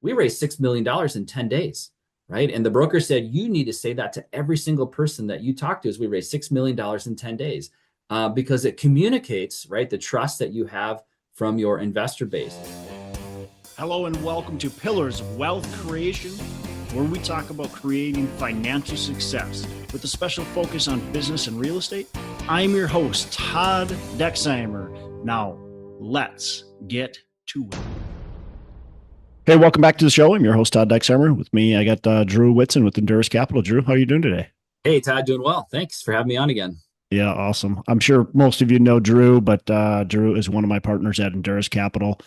we raised $6 million in 10 days, right? And the broker said, you need to say that to every single person that you talk to as we raised $6 million in 10 days because it communicates, right, the trust that you have from your investor base. Hello and welcome to Pillars of Wealth Creation, where we talk about creating financial success with a special focus on business and real estate. I'm your host, Todd Dexheimer. Now, let's get to it. Hey, welcome back to the show. I'm your host, Todd Dexheimer. With me, I got Drew Whitson with Endurus Capital. Drew, how are you doing today? Hey, Todd, doing well. Thanks for having me on again. Yeah, awesome. I'm sure most of you know Drew, but Drew is one of my partners at Endurus Capital.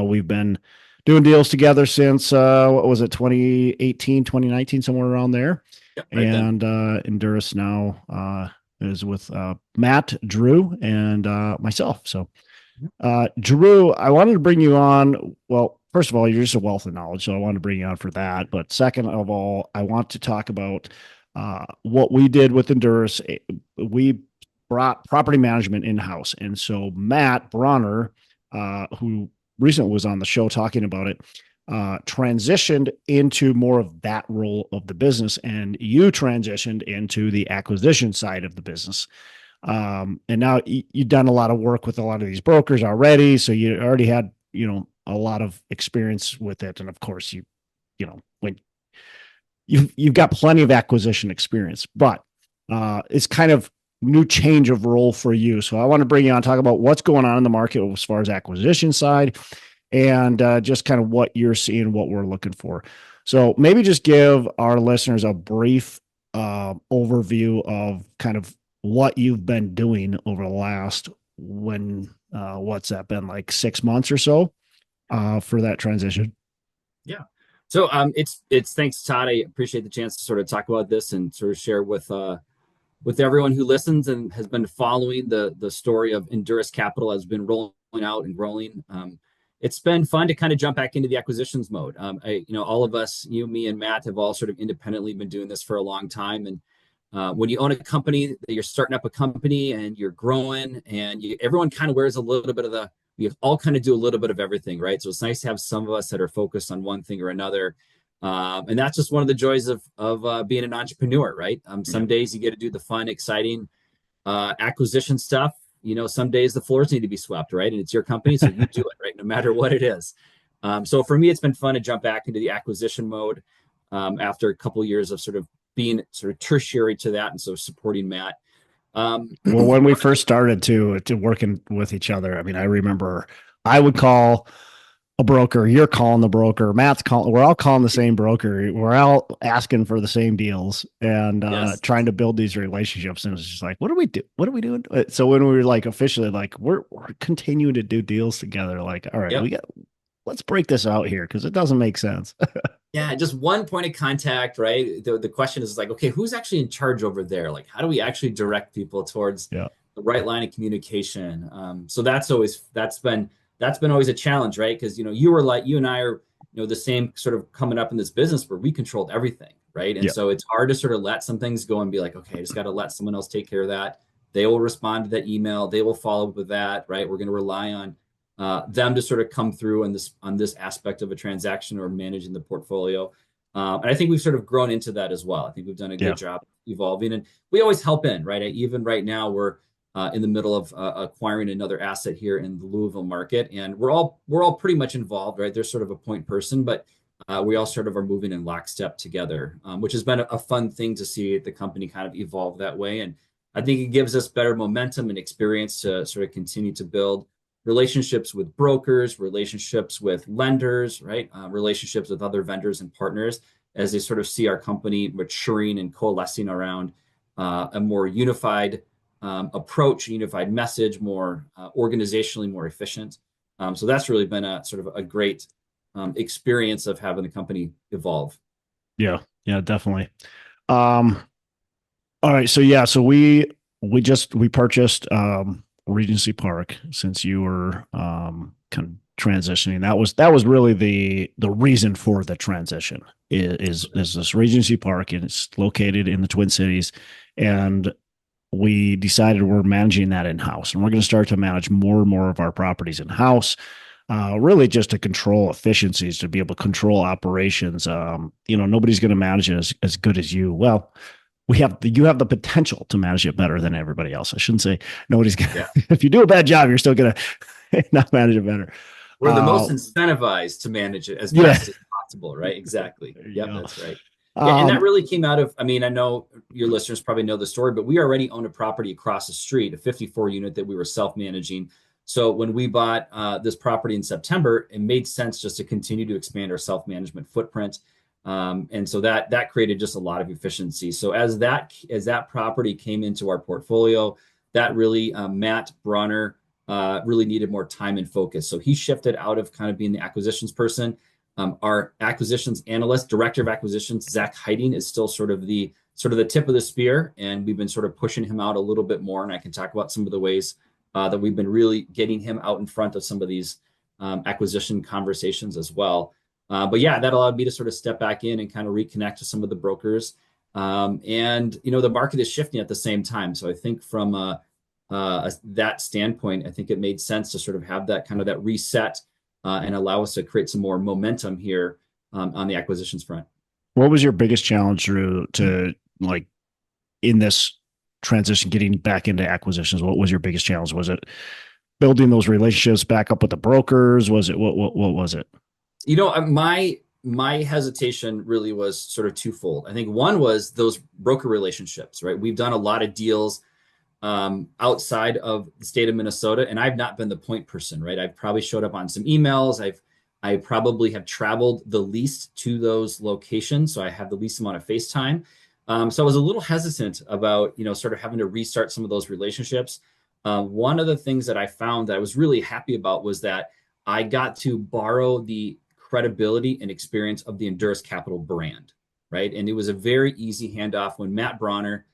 We've been doing deals together since, 2018, 2019, somewhere around there. Yep, right and Endurus now is with Matt, Drew, and myself. So, Drew, I wanted to bring you on. Well, first of all, you're just a wealth of knowledge, so I wanted to bring you on for that. But second of all, I want to talk about what we did with Endurus. We brought property management in-house. And so Matt Bronner, who recently was on the show talking about it, transitioned into more of that role of the business, and you transitioned into the acquisition side of the business. And now you've done a lot of work with a lot of these brokers already. So you already had, a lot of experience with it. And of course when you've got plenty of acquisition experience, but it's kind of new change of role for you. So I want to bring you on, talk about what's going on in the market as far as acquisition side and just kind of what you're seeing, what we're looking for. So maybe just give our listeners a brief overview of kind of what you've been doing over the last what's that been, like 6 months or so for that transition? Yeah. So it's thanks, Todd. I appreciate the chance to sort of talk about this and sort of share with everyone who listens and has been following the story of Endurus Capital has been rolling out and growing. It's been fun to kind of jump back into the acquisitions mode. All of us, you, me, and Matt have all sort of independently been doing this for a long time. And when you own a company, you're starting up a company and you're growing, and everyone kind of wears a little bit of we all kind of do a little bit of everything, right? So it's nice to have some of us that are focused on one thing or another. And that's just one of the joys of being an entrepreneur, right? Some days you get to do the fun, exciting acquisition stuff. Some days the floors need to be swept, right? And it's your company, so you do it, right? No matter what it is. So for me, it's been fun to jump back into the acquisition mode after a couple of years of sort of being sort of tertiary to that, and so supporting Matt. Well, when we first started to working with each other, I mean, I remember I would call a broker, you're calling the broker, Matt's calling, we're all calling the same broker. We're all asking for the same deals and trying to build these relationships. And it's just like, what do we do? What are we doing? So when we were like officially like, we're continuing to do deals together, like, all right, let's break this out here because it doesn't make sense. Yeah, just one point of contact, right? The question is like, okay, who's actually in charge over there? Like, how do we actually direct people towards the right line of communication? So that's been always a challenge, right? Because you and I are the same sort of coming up in this business where we controlled everything, right? And so it's hard to sort of let some things go and be like, okay, I just got to let someone else take care of that. They will respond to that email. They will follow up with that, right? We're going to rely on them to sort of come through on this aspect of a transaction or managing the portfolio. And I think we've sort of grown into that as well. I think we've done a good job evolving, and we always help in, right? Even right now, we're in the middle of acquiring another asset here in the Louisville market, and we're all pretty much involved, right? There's sort of a point person, but we all sort of are moving in lockstep together, which has been a fun thing to see the company kind of evolve that way. And I think it gives us better momentum and experience to sort of continue to build relationships with brokers, relationships with lenders, right? Relationships with other vendors and partners as they sort of see our company maturing and coalescing around a more unified approach, unified message, more organizationally more efficient. So that's really been a sort of a great experience of having the company evolve. Yeah, definitely. All right. So we purchased Regency Park since you were kind of transitioning. That was really the reason for the transition is this Regency Park, and it's located in the Twin Cities, and we decided we're managing that in-house, and we're going to start to manage more and more of our properties in-house. really just to control efficiencies, to be able to control operations. Nobody's going to manage it as good as you. Well, you have the potential to manage it better than everybody else. I shouldn't say nobody's going Yeah. to, if you do a bad job, you're still going to not manage it better. We're the most incentivized to manage it as Yeah, best as possible, right? Exactly. there you Yep, go. that's right. Yeah, and that Um, really came out of, I mean, I know your listeners probably know the story, but we already owned a property across the street, a 54 unit that we were self-managing. So when we bought this property in September, it made sense just to continue to expand our self-management footprint. And so that created just a lot of efficiency. So as that property came into our portfolio, that really Matt Bronner really needed more time and focus. So he shifted out of kind of being the acquisitions person. Our acquisitions analyst, director of acquisitions, Zach Heiding, is still sort of the tip of the spear, and we've been sort of pushing him out a little bit more. And I can talk about some of the ways that we've been really getting him out in front of some of these acquisition conversations as well. But yeah, that allowed me to sort of step back in and kind of reconnect to some of the brokers. And the market is shifting at the same time. So I think from that standpoint, I think it made sense to sort of have that kind of that reset and allow us to create some more momentum here on the acquisitions front. what was your biggest challenge, Drew, to like in this transition, getting back into acquisitions? What was your biggest challenge? Was it building those relationships back up with the brokers? Was it what was it? My hesitation really was sort of twofold. I think one was those broker relationships, right? We've done a lot of deals outside of the state of Minnesota, and I've not been the point person, right? I've probably showed up on some emails. I probably have traveled the least to those locations, so I have the least amount of face time. So I was a little hesitant about sort of having to restart some of those relationships. One of the things that I found that I was really happy about was that I got to borrow the credibility and experience of the Endurus Capital brand, right? And it was a very easy handoff when Matt Bronner,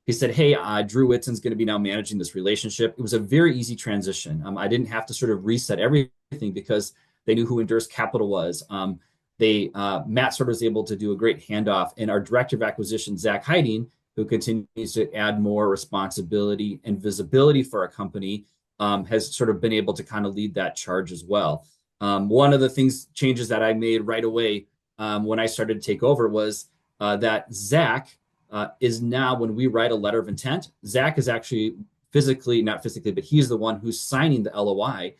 he said, "Hey, Drew Whitson's going to be now managing this relationship." It was a very easy transition. I didn't have to sort of reset everything because they knew who Endurus Capital was. Matt sort of was able to do a great handoff, and our director of acquisition, Zach Heiding, who continues to add more responsibility and visibility for our company, has sort of been able to kind of lead that charge as well. One of the changes that I made right away when I started to take over was that Zach is now, when we write a letter of intent, Zach is actually not physically, but he's the one who's signing the LOI,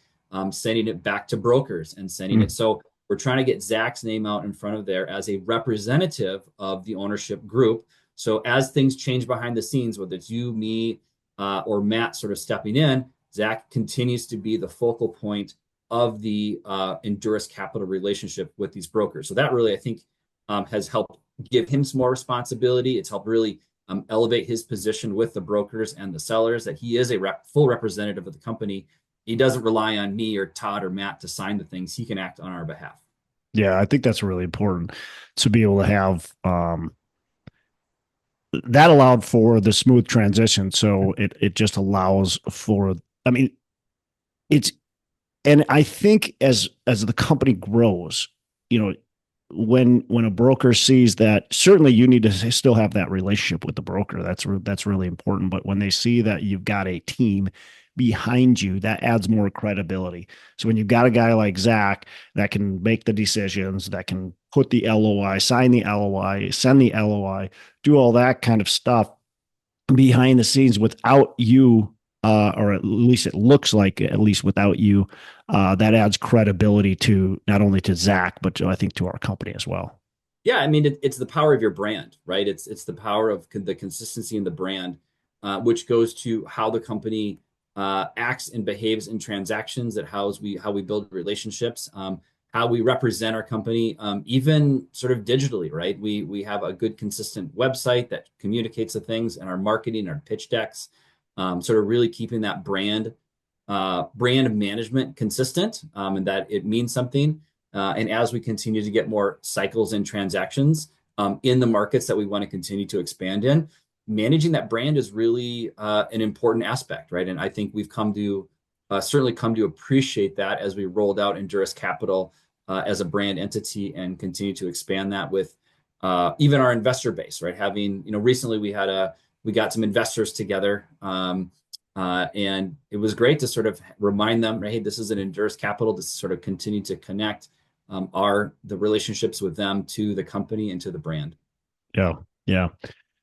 sending it back to brokers and sending it. So we're trying to get Zach's name out in front of there as a representative of the ownership group. So as things change behind the scenes, whether it's you, me, or Matt sort of stepping in, Zach continues to be the focal point of the Endurus Capital relationship with these brokers. So that really, I think, has helped give him some more responsibility. It's helped really elevate his position with the brokers and the sellers, that he is a full representative of the company. He doesn't rely on me or Todd or Matt to sign the things. He can act on our behalf. Yeah, I think that's really important to be able to have that allowed for the smooth transition. So it just allows for, I mean, it's, and I think as the company grows, when a broker sees that, certainly you need to still have that relationship with the broker. That's really important. But when they see that you've got a team behind you, that adds more credibility. So when you've got a guy like Zach that can make the decisions, that can put the LOI, sign the LOI, send the LOI, do all that kind of stuff behind the scenes without you, or at least it looks like, at least without you, that adds credibility to not only to Zach, but I think to our company as well. Yeah, I mean, it's the power of your brand, right? It's the power of the consistency in the brand, which goes to how the company acts and behaves in transactions, that how we build relationships, how we represent our company, even sort of digitally, right? We have a good, consistent website that communicates the things, and our marketing, our pitch decks, sort of really keeping that brand management consistent, and that it means something. And as we continue to get more cycles and transactions in the markets that we want to continue to expand in, managing that brand is really an important aspect, right? And I think we've certainly come to appreciate that as we rolled out Endurus Capital as a brand entity, and continue to expand that with even our investor base, right? Having, recently we got some investors together And it was great to sort of remind them, hey, this is an Endurus Capital, to sort of continue to connect the relationships with them to the company and to the brand. Yeah. Yeah.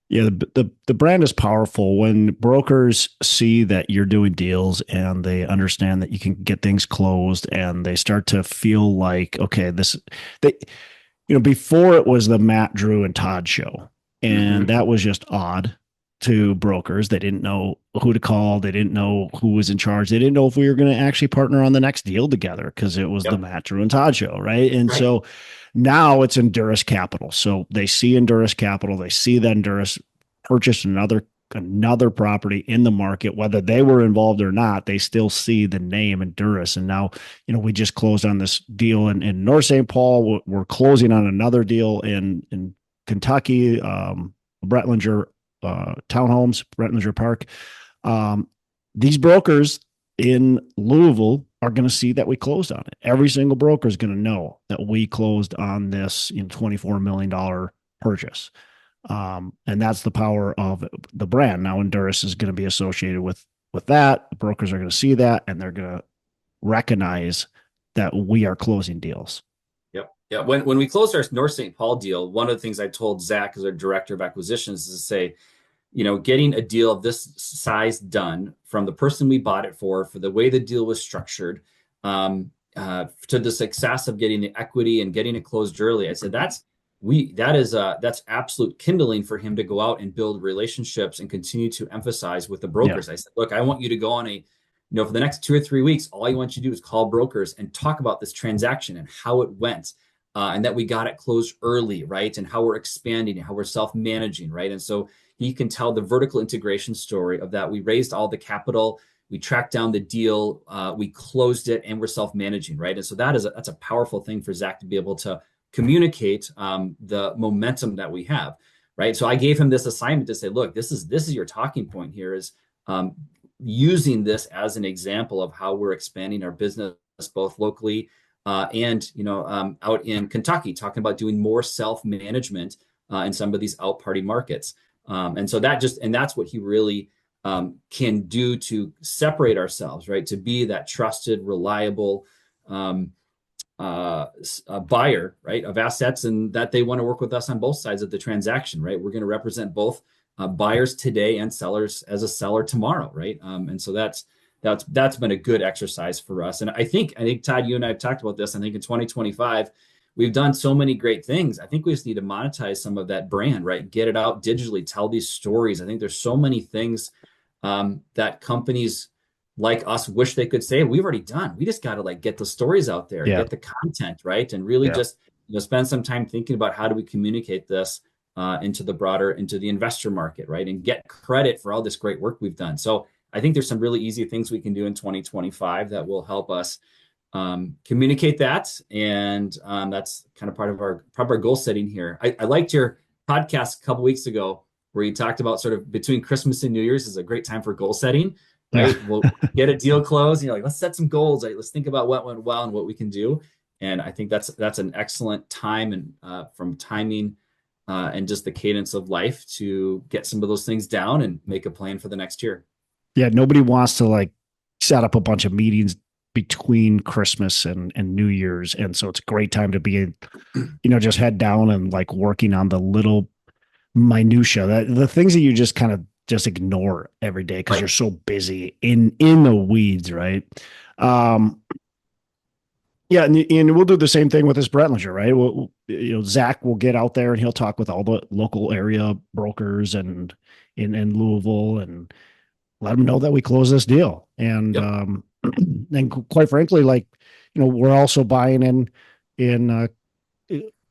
Yeah, the brand is powerful when brokers see that you're doing deals and they understand that you can get things closed, and they start to feel like, okay, before it was the Matt, Drew, and Todd show, and that was just odd to brokers. They didn't know who to call. They didn't know who was in charge. They didn't know if we were going to actually partner on the next deal together because it was the Matt, Drew, and Todd show, right? And so now it's Endurus Capital. So they see Endurus Capital. They see that Endurus purchased another property in the market, whether they were involved or not. They still see the name Endurus. And now, we just closed on this deal in North St. Paul. We're closing on another deal in Kentucky, Brettlinger townhomes, Brettlinger Park. These brokers in Louisville are going to see that we closed on it. Every single broker is going to know that we closed on this $24 million purchase. And that's the power of the brand. Now, Endurus is going to be associated with that. The brokers are going to see that, and they're going to recognize that we are closing deals. Yep. Yeah. When we closed our North St. Paul deal, one of the things I told Zach as our director of acquisitions is to say, getting a deal of this size done from the person we bought it for the way the deal was structured, to the success of getting the equity and getting it closed early. I said, that's absolute kindling for him to go out and build relationships and continue to emphasize with the brokers. I said, look, I want you to go on for the next 2 or 3 weeks, all I want you to do is call brokers and talk about this transaction and how it went. And that we got it closed early, right? And how we're expanding, how we're self-managing, right? And so he can tell the vertical integration story of that. We raised all the capital, we tracked down the deal, we closed it, and we're self-managing, right? And so that's a powerful thing for Zach to be able to communicate the momentum that we have, right? So I gave him this assignment to say, look, this is your talking point here, is using this as an example of how we're expanding our business both locally and out in Kentucky, talking about doing more self-management in some of these out party markets. And so that's what he really can do to separate ourselves, right? To be that trusted, reliable buyer, right, of assets, and that they want to work with us on both sides of the transaction, right? We're going to represent both buyers today and sellers as a seller tomorrow, right? And so that's been a good exercise for us. And I think Todd, you and I have talked about this. I think in 2025, we've done so many great things. I think we just need to monetize some of that brand, right? Get it out digitally, tell these stories. I think there's so many things that companies like us wish they could say we've already done. We just got to get the stories out there, get the content, right? And really just spend some time thinking about how do we communicate this into the investor market, right? And get credit for all this great work we've done. So I think there's some really easy things we can do in 2025 that will help us communicate that. And that's kind of part of our goal setting here. I liked your podcast a couple weeks ago where you talked about sort of between Christmas and New Year's is a great time for goal setting, right? We'll get a deal closed. Let's set some goals. Right? Let's think about what went well and what we can do. And I think that's an excellent time and from timing and just the cadence of life to get some of those things down and make a plan for the next year. Yeah, nobody wants to set up a bunch of meetings between Christmas and New Year's. And so it's a great time to be, just head down and working on the little minutia, the things that you just kind of just ignore every day because you're so busy in the weeds, right? Yeah, and we'll do the same thing with this Brettlinger, right? Zach will get out there and he'll talk with all the local area brokers and in Louisville and let them know that we closed this deal. And and quite frankly, we're also buying in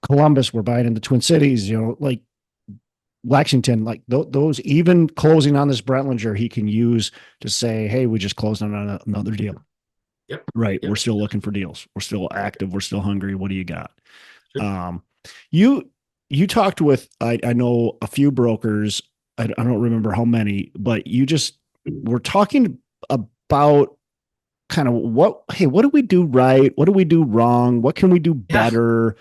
Columbus, we're buying in the Twin Cities, Lexington, those, even closing on this Brettlinger, he can use to say, hey, we just closed on another deal. Yep. Right. Yep. We're still looking for deals. We're still active. We're still hungry. What do you got? Sure. You talked with, I know a few brokers. I don't remember how many, but you just were talking about kind of what do we do right? What do we do wrong? What can we do better?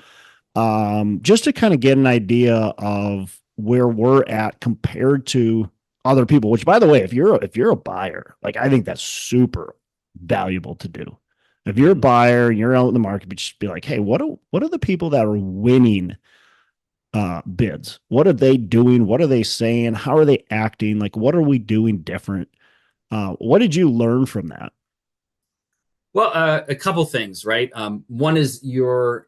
Just to kind of get an idea of where we're at compared to other people, which by the way, if you're a buyer, like I think that's super valuable to do. If you're a Mhm. buyer and you're out in the market, but just be like, hey, what are the people that are winning bids? What are they doing? What are they saying? How are they acting? Like, what are we doing different? What did you learn from that? Well, a couple things, right? One is you're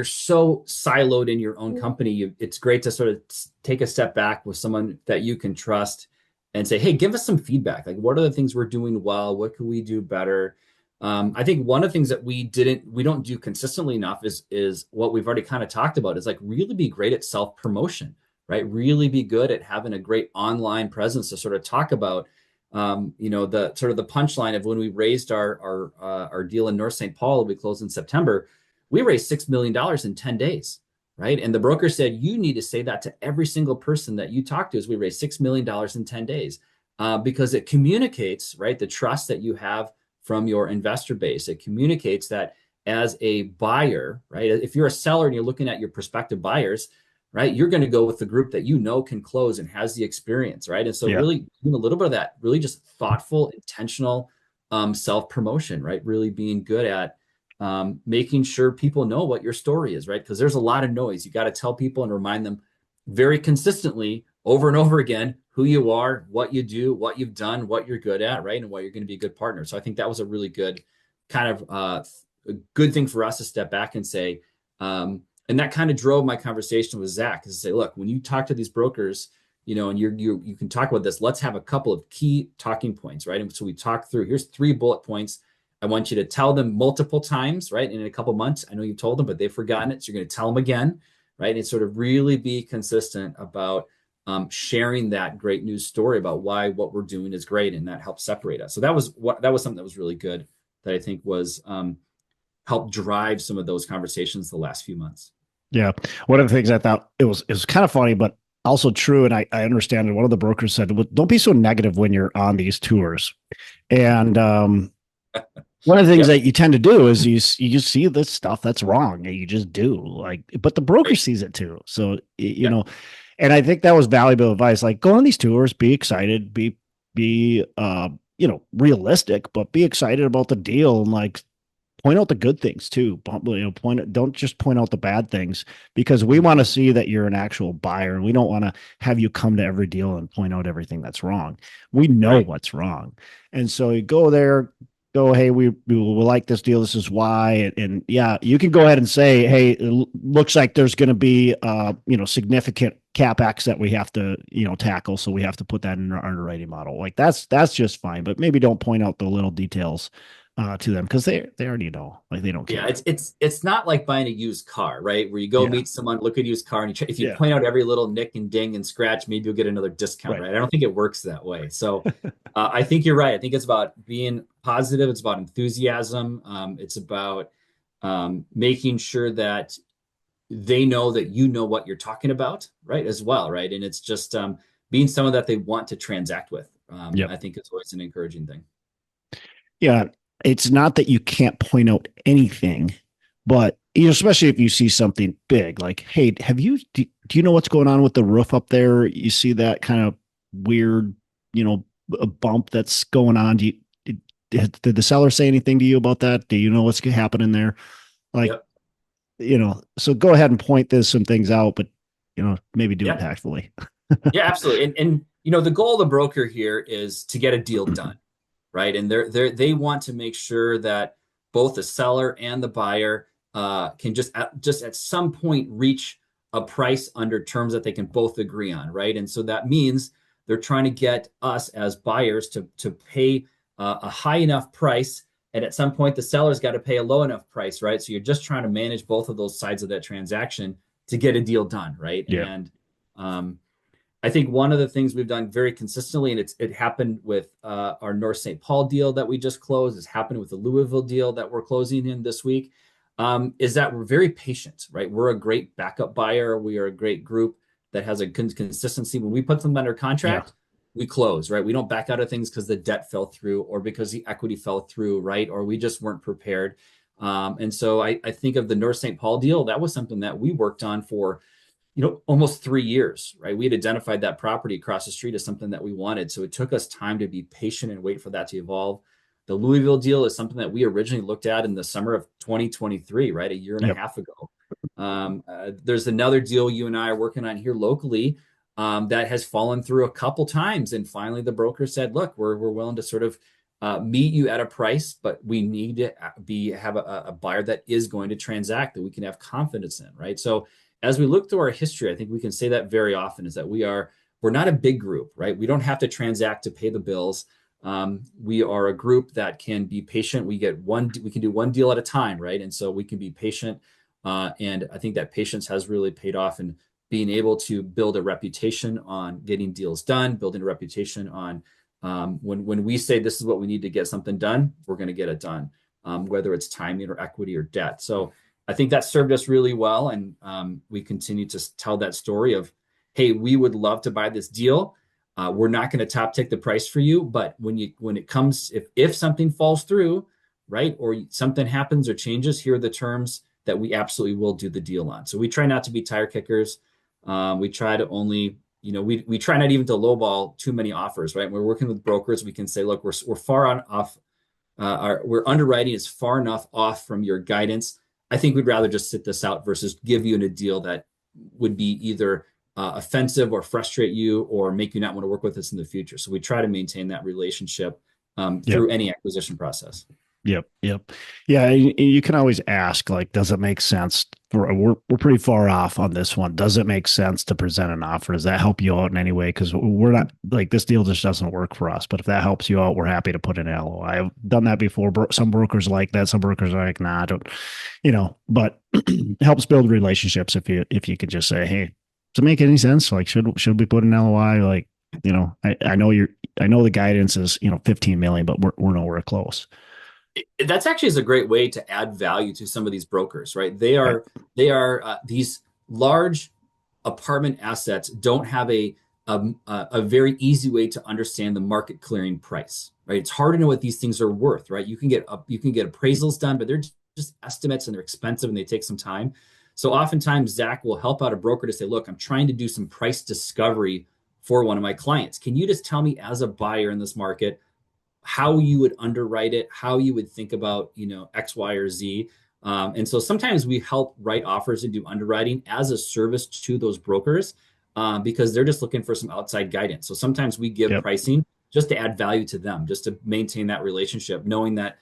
so siloed in your own company. It's great to sort of take a step back with someone that you can trust and say, "Hey, give us some feedback. Like, what are the things we're doing well? What can we do better?" I think one of the things that we don't do consistently enough is what we've already kind of talked about is like really be great at self promotion, right? Really be good at having a great online presence to sort of talk about the sort of the punchline of when we raised our deal in North St. Paul, we closed in September, we raised $6 million in 10 days, right? And the broker said, you need to say that to every single person that you talk to as we raised $6 million in 10 days, because it communicates, right, the trust that you have from your investor base. It communicates that as a buyer, right, if you're a seller and you're looking at your prospective buyers, right? You're going to go with the group that you know can close and has the experience, right? And so Yeah. really doing a little bit of that, really just thoughtful, intentional self-promotion, right? Really being good at making sure people know what your story is, right? Because there's a lot of noise. You got to tell people and remind them very consistently over and over again who you are, what you do, what you've done, what you're good at, right? And why you're going to be a good partner. So I think that was a really good kind of a good thing for us to step back and say, and that kind of drove my conversation with Zach is to say, look, when you talk to these brokers, and you can talk about this, let's have a couple of key talking points, right? And so we talk through, here's 3 bullet points. I want you to tell them multiple times, right? And in a couple of months, I know you told them, but they've forgotten it. So you're going to tell them again, right? And sort of really be consistent about sharing that great news story about why what we're doing is great, and that helps separate us. So that was something that was really good that I think was helped drive some of those conversations the last few months. Yeah. One of the things I thought it was kind of funny, but also true. And I understand. And one of the brokers said, well, don't be so negative when you're on these tours. And one of the things Yep. that you tend to do is you see this stuff that's wrong and you just do like, but the broker Right. sees it too. So, Yep. and I think that was valuable advice. Like go on these tours, be excited, be, realistic, but be excited about the deal and like point out the good things too. Don't just point out the bad things because we want to see that you're an actual buyer and we don't want to have you come to every deal and point out everything that's wrong. We know Right. what's wrong. And so you go there, go, hey, we like this deal. This is why. And yeah, you can go ahead and say, hey, it looks like there's going to be, significant capex that we have to, tackle. So we have to put that in our underwriting model. Like that's just fine. But maybe don't point out the little details to them because they already know, like they don't Yeah, care. it's not like buying a used car, right? Where you go Yeah, meet someone, look at a used car, and if you yeah, point out every little nick and ding and scratch, maybe you'll get another discount, right. right? I don't think it works that way. So I think you're right. I think it's about being positive. It's about enthusiasm. It's about making sure that they know that you know what you're talking about, right? As well, right? And it's just being someone that they want to transact with. Yep. I think it's always an encouraging thing. Yeah, it's not that you can't point out anything, but especially if you see something big, like, hey, do you know what's going on with the roof up there? You see that kind of weird, a bump that's going on. Did the seller say anything to you about that? Do you know what's happening there? Like, Yep. so go ahead and point some things out, but maybe do it Yeah. tactfully. Yeah, absolutely. And the goal of the broker here is to get a deal done, right? And they want to make sure that both the seller and the buyer can just at some point reach a price under terms that they can both agree on, right? And so that means they're trying to get us as buyers to pay a high enough price, and at some point the seller's got to pay a low enough price, right? So you're just trying to manage both of those sides of that transaction to get a deal done, right? Yeah. And um, I think one of the things we've done very consistently, and it happened with our North St. Paul deal that we just closed, it's happened with the Louisville deal that we're closing in this week, is that we're very patient, right? We're a great backup buyer. We are a great group that has a consistency. When we put them under Yeah. contract, we close, right? We don't back out of things because the debt fell through or because the equity fell through, right? Or we just weren't prepared. And so I think of the North St. Paul deal, that was something that we worked on for almost 3 years, right? We had identified that property across the street as something that we wanted. So it took us time to be patient and wait for that to evolve. The Louisville deal is something that we originally looked at in the summer of 2023, right? A year and a Yep. half ago. There's another deal you and I are working on here locally that has fallen through a couple times. And finally, the broker said, look, we're willing to sort of meet you at a price, but we need to have a buyer that is going to transact, that we can have confidence in, right? So as we look through our history, I think we can say that very often, is that we're not a big group, right? We don't have to transact to pay the bills. We are a group that can be patient. We can do one deal at a time, right? And so we can be patient. And I think that patience has really paid off in being able to build a reputation on getting deals done, building a reputation on when we say this is what we need to get something done, we're going to get it done, whether it's timing or equity or debt. So I think that served us really well. And we continue to tell that story of, hey, we would love to buy this deal. We're not going to top tick the price for you, but when it comes, if something falls through, right, or something happens or changes, here are the terms that we absolutely will do the deal on. So we try not to be tire kickers. We try to only, we try not even to lowball too many offers, right? When we're working with brokers, we can say, look, we're far on off. We're underwriting is far enough off from your guidance. I think we'd rather just sit this out versus give you a deal that would be either offensive or frustrate you or make you not want to work with us in the future. So we try to maintain that relationship through any acquisition process. Yep. Yeah. You can always ask, like, does it make sense? We're pretty far off on this one. Does it make sense to present an offer? Does that help you out in any way? Because we're not, like, this deal just doesn't work for us. But if that helps you out, we're happy to put in an LOI. I've done that before. Some brokers like that. Some brokers are like, nah, I don't, but it helps build relationships if you could just say, hey, does it make any sense? Like, should we put an LOI? Like, I know the guidance is, 15 million, but we're nowhere close. That's actually is a great way to add value to some of these brokers, right? They are these large apartment assets don't have a very easy way to understand the market clearing price, right? It's hard to know what these things are worth, right? You can get appraisals done, but they're just estimates and they're expensive and they take some time. So oftentimes Zach will help out a broker to say, look, I'm trying to do some price discovery for one of my clients. Can you just tell me, as a buyer in this market, how you would underwrite it, how you would think about, X, Y, or Z. And so sometimes we help write offers and do underwriting as a service to those brokers because they're just looking for some outside guidance. So sometimes we give pricing just to add value to them, just to maintain that relationship, knowing that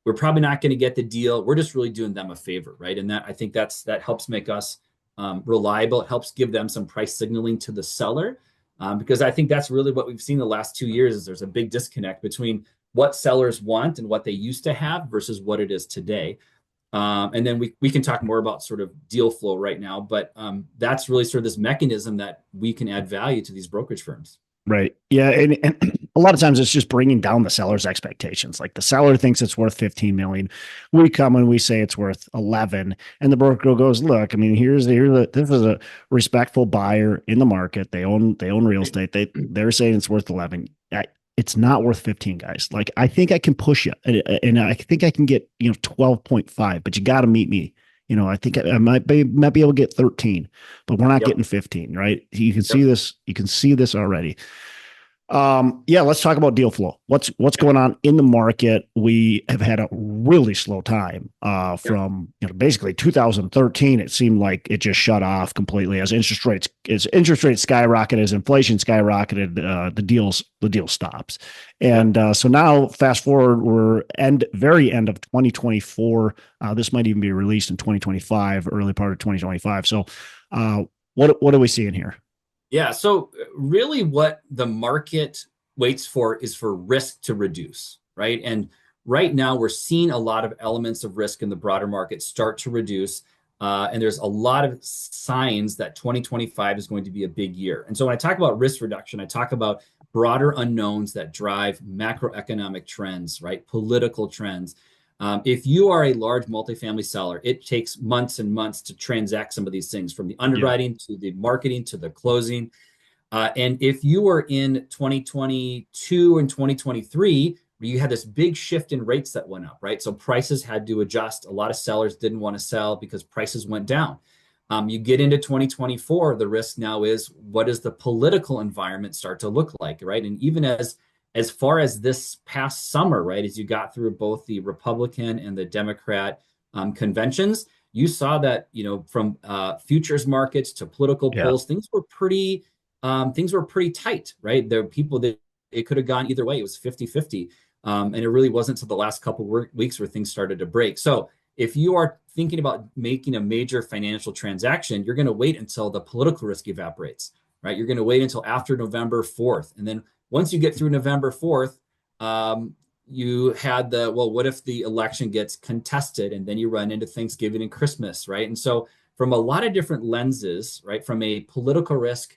we're probably not going to get the deal. We're just really doing them a favor, right? And I think that helps make us reliable. It helps give them some price signaling to the seller. Because I think that's really what we've seen the last 2 years is there's a big disconnect between what sellers want and what they used to have versus what it is today. And then we can talk more about sort of deal flow right now, but that's really sort of this mechanism that we can add value to these brokerage firms. Right. Yeah. And a lot of times it's just bringing down the seller's expectations. Like, the seller thinks it's worth 15 million. We come and we say it's worth 11. And the broker goes, look, I mean, this is a respectful buyer in the market. They own real estate. They're saying it's worth 11. It's not worth 15, guys. Like, I think I can push you, and I think I can get, 12.5, but you got to meet me. I think I might be able to get 13, but we're not getting 15, right? You can see this. You can see this already. Let's talk about deal flow. What's going on in the market? We have had a really slow time from basically 2013. It seemed like it just shut off completely as interest rates skyrocketed, as inflation skyrocketed. The deal stops, and so now fast forward, we're very end of 2024. This might even be released in 2025, early part of 2025. So, what are we seeing here? Yeah. So really what the market waits for is for risk to reduce, right? And right now we're seeing a lot of elements of risk in the broader market start to reduce. And there's a lot of signs that 2025 is going to be a big year. And so when I talk about risk reduction, I talk about broader unknowns that drive macroeconomic trends, right? Political trends. If you are a large multifamily seller, it takes months and months to transact some of these things, from the underwriting to the marketing to the closing. And if you were in 2022 and 2023, you had this big shift in rates that went up, right? So prices had to adjust. A lot of sellers didn't want to sell because prices went down. You get into 2024, the risk now is what does the political environment start to look like, right? And even as far as this past summer, right, as you got through both the Republican and the Democrat conventions, you saw that, from futures markets to political Yeah. polls, things were pretty tight, right? There were people that it could have gone either way. It was 50-50. And it really wasn't until the last couple of weeks where things started to break. So if you are thinking about making a major financial transaction, you're going to wait until the political risk evaporates, right? You're going to wait until after November 4th. And then once you get through November 4th, you had well, what if the election gets contested, and then you run into Thanksgiving and Christmas, right? And so from a lot of different lenses, right, from a political risk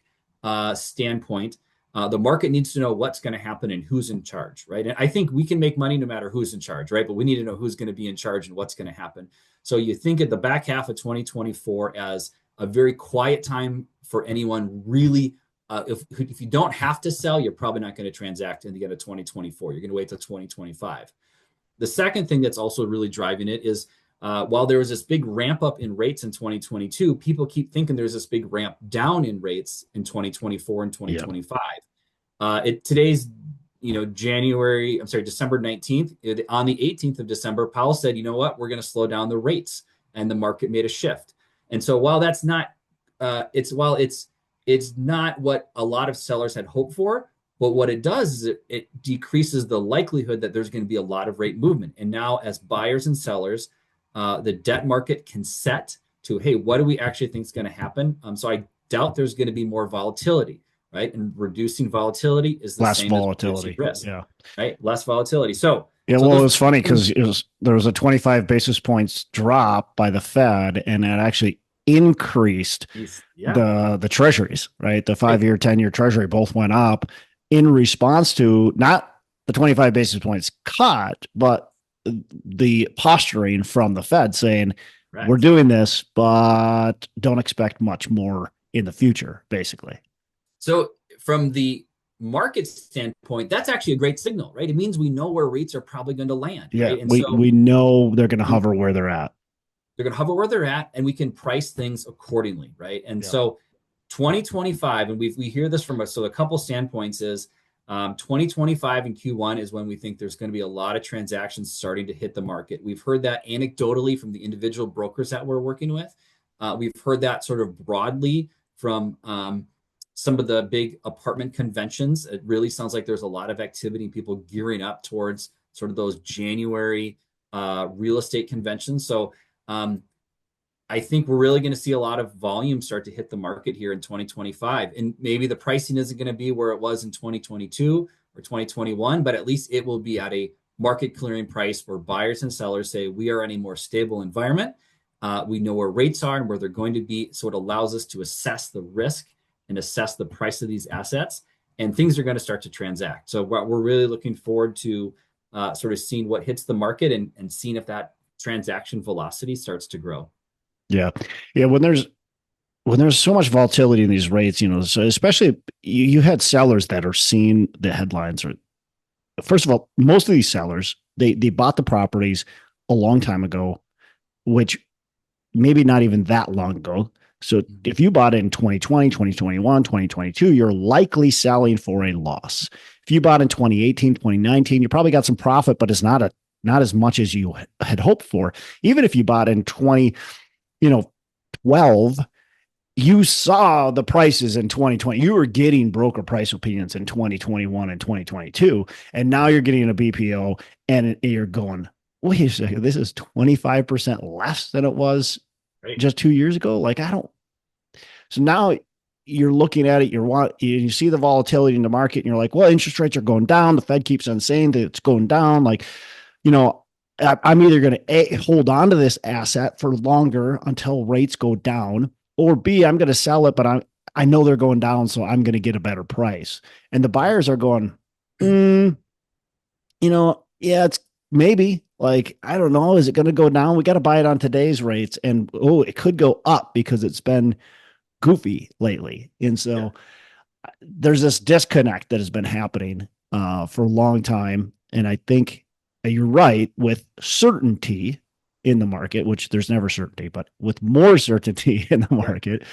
standpoint, the market needs to know what's going to happen and who's in charge, right? And I think we can make money no matter who's in charge, right? But we need to know who's going to be in charge and what's going to happen. So you think at the back half of 2024 as a very quiet time for anyone really. If you don't have to sell, you're probably not going to transact in the end of 2024. You're going to wait till 2025. The second thing that's also really driving it is while there was this big ramp up in rates in 2022, people keep thinking there's this big ramp down in rates in 2024 and 2025. Today's, December 19th. On the 18th of December, Powell said, you know what, we're going to slow down the rates, and the market made a shift. And so while that's not, it's not what a lot of sellers had hoped for, but what it does is it decreases the likelihood that there's going to be a lot of rate movement. And now as buyers and sellers, the debt market can set to, hey, what do we actually think is going to happen? So I doubt there's going to be more volatility, right? And reducing volatility is the Less same volatility. as risk, yeah. Right? Less volatility. So it was funny because there was a 25 basis points drop by the Fed, and it actually increased the treasuries, right? The 5-year, 10-year treasury both went up in response to not the 25 basis points cut, but the posturing from the Fed saying, we're doing this, but don't expect much more in the future, basically. So from the market standpoint, that's actually a great signal, right? It means we know where rates are probably going to land. Yeah, right? And we know they're going to hover where they're at. They're going to hover where they're at, and we can price things accordingly, right? And so 2025, and we hear this from us. So a couple standpoints is 2025 in Q1 is when we think there's going to be a lot of transactions starting to hit the market. We've heard that anecdotally from the individual brokers that we're working with. We've heard that sort of broadly from some of the big apartment conventions. It really sounds like there's a lot of activity, people gearing up towards sort of those January real estate conventions. So I think we're really going to see a lot of volume start to hit the market here in 2025. And maybe the pricing isn't going to be where it was in 2022 or 2021, but at least it will be at a market clearing price where buyers and sellers say we are in a more stable environment. We know where rates are and where they're going to be. So it allows us to assess the risk and assess the price of these assets, and things are going to start to transact. So we're really looking forward to sort of seeing what hits the market and seeing if that transaction velocity starts to grow. Yeah. When there's so much volatility in these rates, so especially you had sellers that are seeing the headlines. Or first of all, most of these sellers, they bought the properties a long time ago, which maybe not even that long ago. So if you bought it in 2020, 2021, 2022, you're likely selling for a loss. If you bought in 2018, 2019, you probably got some profit, but it's not as much as you had hoped for. Even if you bought in 2012, you saw the prices in 2020. You were getting broker price opinions in 2021 and 2022, and now you're getting a BPO, and you're going, wait a second, this is 25% less than it was just 2 years ago. So now you're looking at it, you see the volatility in the market, and you're like, well, interest rates are going down. The Fed keeps on saying that it's going down. I'm either going to hold on to this asset for longer until rates go down, or B, I'm going to sell it, but I know they're going down, so I'm going to get a better price. And the buyers are going, it's maybe, I don't know, is it going to go down? We got to buy it on today's rates, and it could go up because it's been goofy lately. And so there's this disconnect that has been happening for a long time. And I think you're right with certainty. in the market, which there's never certainty, but with more certainty in the market,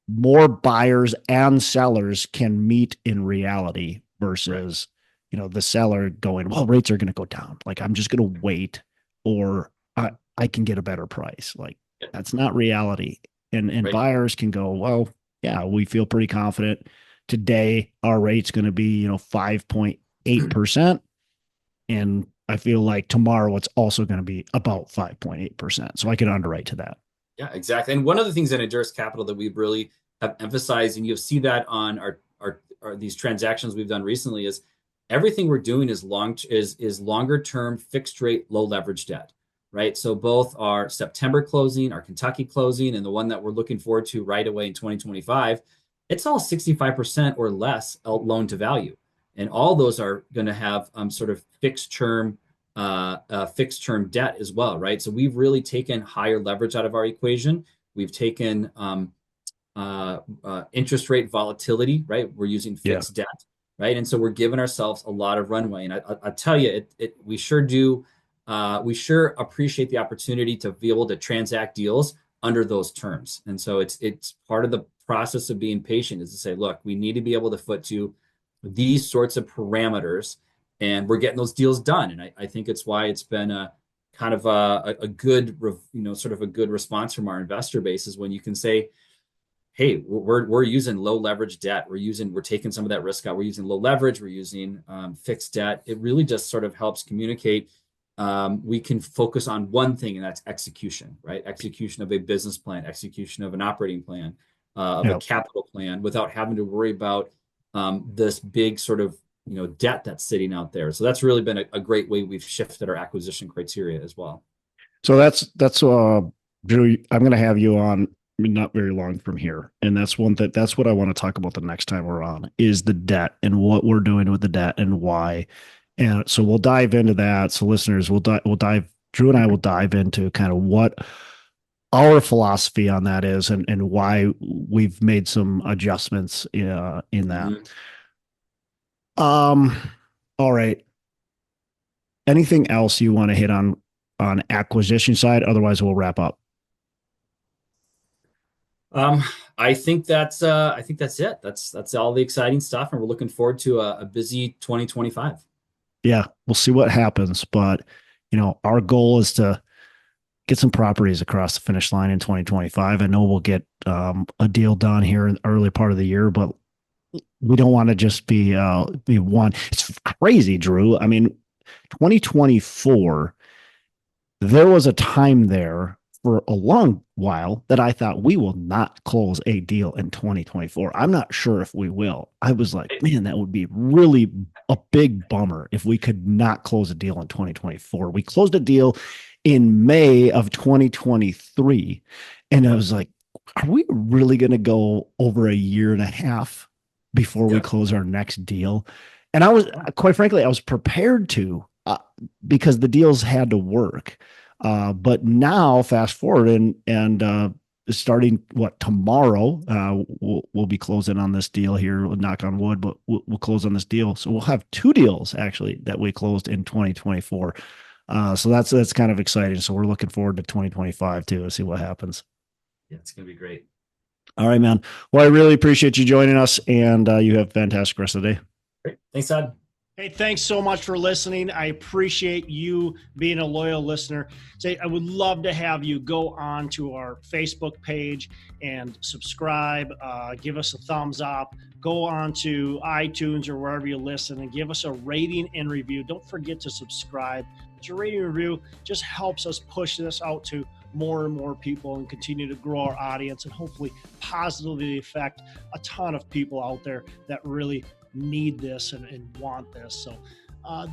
more buyers and sellers can meet in reality versus, the seller going, well, rates are going to go down. Like, I'm just going to wait, or I can get a better price. Like, that's not reality. And buyers can go, well, yeah, we feel pretty confident today our rate's going to be, 5.8%. And I feel like tomorrow it's also going to be about 5.8%. So I can underwrite to that. Yeah, exactly. And one of the things in Endurus Capital that we really have emphasized, and you'll see that on our these transactions we've done recently, is everything we're doing is longer term fixed rate, low leverage debt, right? So both our September closing, our Kentucky closing, and the one that we're looking forward to right away in 2025, it's all 65% or less loan to value. And all those are going to have sort of fixed term debt as well, right? So we've really taken higher leverage out of our equation. We've taken interest rate volatility, right? We're using fixed debt, right? And so we're giving ourselves a lot of runway. And I tell you, we sure do. We sure appreciate the opportunity to be able to transact deals under those terms. And so it's part of the process of being patient, is to say, look, we need to be able to foot to these sorts of parameters, and we're getting those deals done. And I think it's why it's been a kind of a good, sort of a good response from our investor base, is when you can say, hey, we're using low leverage debt. We're taking some of that risk out. We're using low leverage. We're using fixed debt. It really just sort of helps communicate. We can focus on one thing, and that's execution, right? Execution of a business plan, execution of an operating plan, of a capital plan, without having to worry about this big sort of debt that's sitting out there. So that's really been a great way we've shifted our acquisition criteria as well. So that's Drew, I'm going to have you on not very long from here, and that's what I want to talk about the next time we're on, is the debt and what we're doing with the debt and why. And so we'll dive into that. So listeners, we'll dive. Drew and I will dive into kind of what our philosophy on that is, and why we've made some adjustments in that. Mm-hmm. All right. Anything else you want to hit on acquisition side? Otherwise, we'll wrap up. I think that's it. That's all the exciting stuff, and we're looking forward to a busy 2025. Yeah, we'll see what happens, but our goal is to get some properties across the finish line in 2025. I know we'll get a deal done here in the early part of the year, but we don't want to just be one. It's crazy, Drew. I mean, 2024, there was a time there for a long while that I thought we will not close a deal in 2024. I'm not sure if we will. I was like, man, that would be really a big bummer if we could not close a deal in 2024. We closed a deal in May of 2023. And I was like, are we really going to go over a year and a half before we close our next deal? And I was, quite frankly, I was prepared to, because the deals had to work. But now, fast forward, and starting tomorrow, we'll be closing on this deal here. We'll knock on wood, but we'll close on this deal. So we'll have 2 deals actually that we closed in 2024. So that's kind of exciting. So we're looking forward to 2025 too, to see what happens. Yeah, it's gonna be great. All right, man. Well, I really appreciate you joining us, and you have a fantastic rest of the day. Great. Thanks, Todd. Hey, thanks so much for listening. I appreciate you being a loyal listener. I would love to have you go on to our Facebook page and subscribe, give us a thumbs up, go on to iTunes or wherever you listen and give us a rating and review. Don't forget to subscribe. Your rating and review just helps us push this out to more and more people and continue to grow our audience, and hopefully positively affect a ton of people out there that really need this and want this. So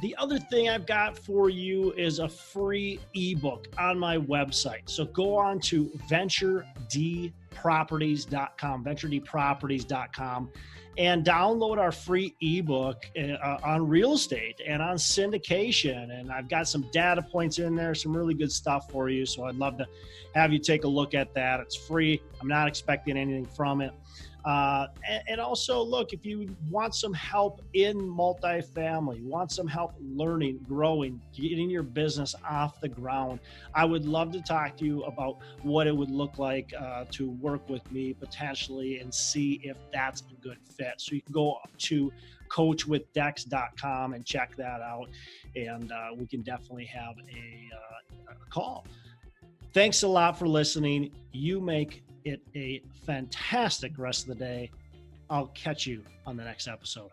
the other thing I've got for you is a free ebook on my website. So go on to venturedproperties.com, and download our free ebook on real estate and on syndication. And I've got some data points in there, some really good stuff for you. So I'd love to have you take a look at that. It's free. I'm not expecting anything from it. And also, look, if you want some help in multifamily, want some help learning, growing, getting your business off the ground, I would love to talk to you about what it would look like to work with me potentially and see if that's a good fit. So you can go to coachwithdex.com and check that out. And we can definitely have a call. Thanks a lot for listening. You make it a fantastic rest of the day. I'll catch you on the next episode.